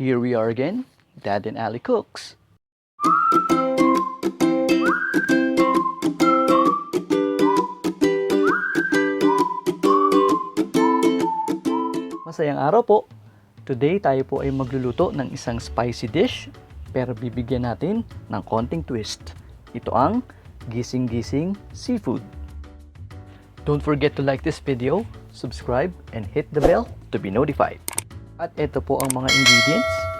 Here we are again, Dad&ally Cooks. Masayang araw po! Today tayo po ay magluluto ng isang spicy dish pero bibigyan natin ng konting twist. Ito ang gising-gising seafood. Don't forget to like this video, subscribe, and hit the bell to be notified. At ito po ang mga ingredients.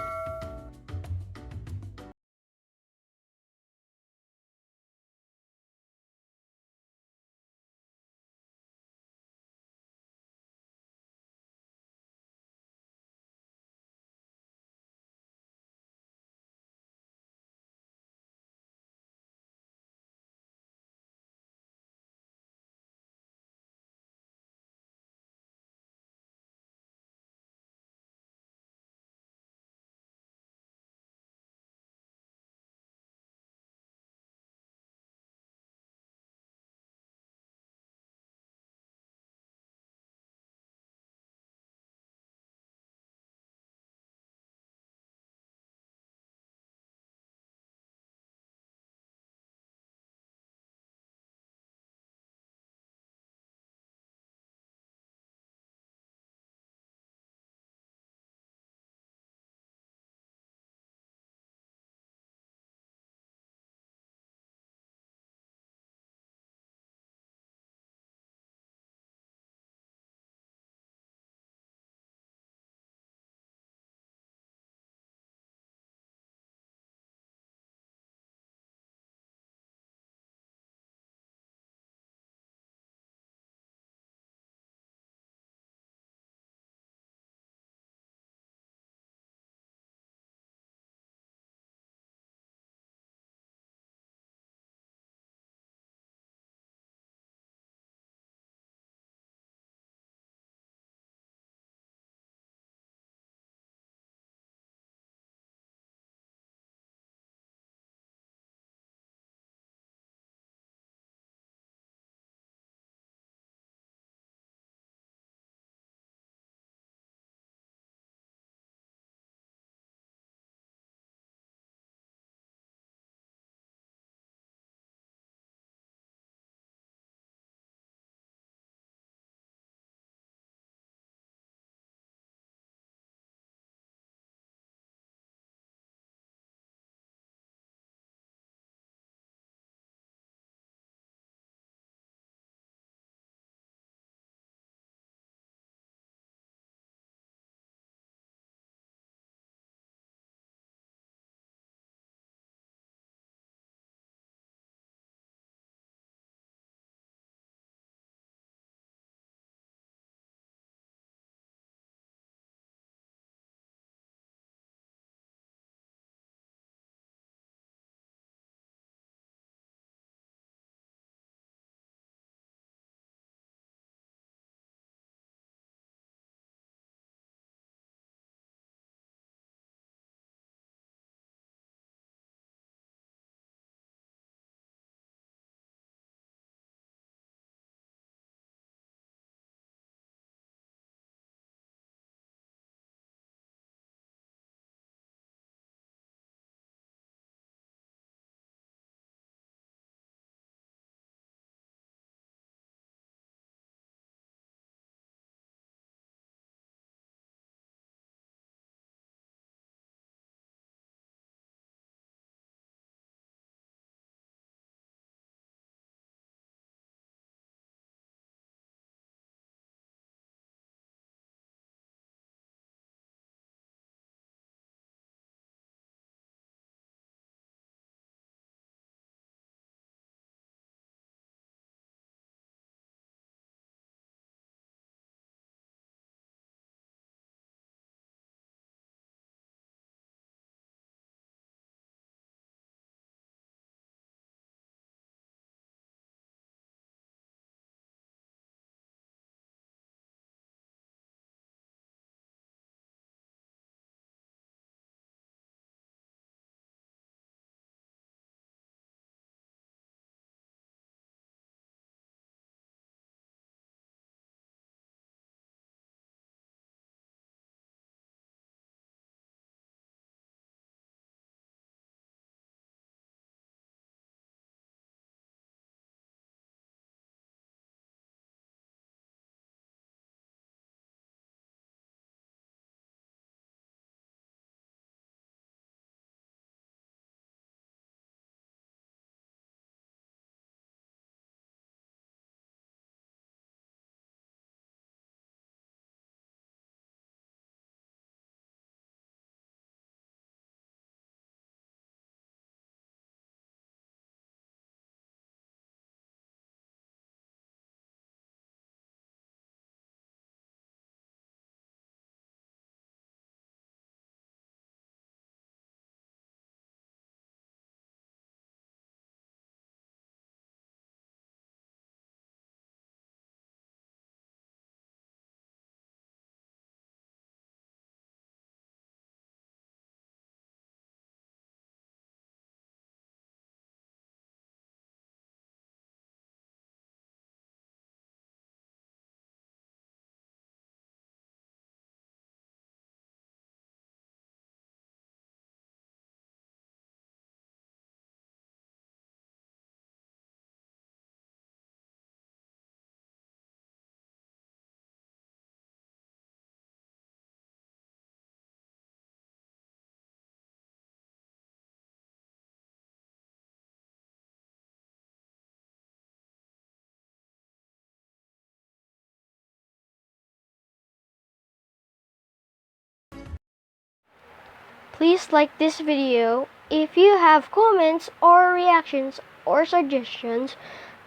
Please like this video. If you have comments or reactions or suggestions,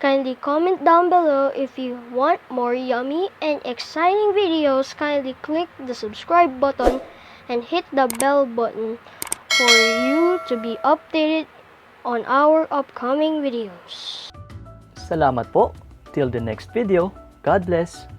kindly comment down below. If you want more yummy and exciting videos, kindly click the subscribe button and hit the bell button for you to be updated on our upcoming videos. Salamat po. Till the next video. God bless.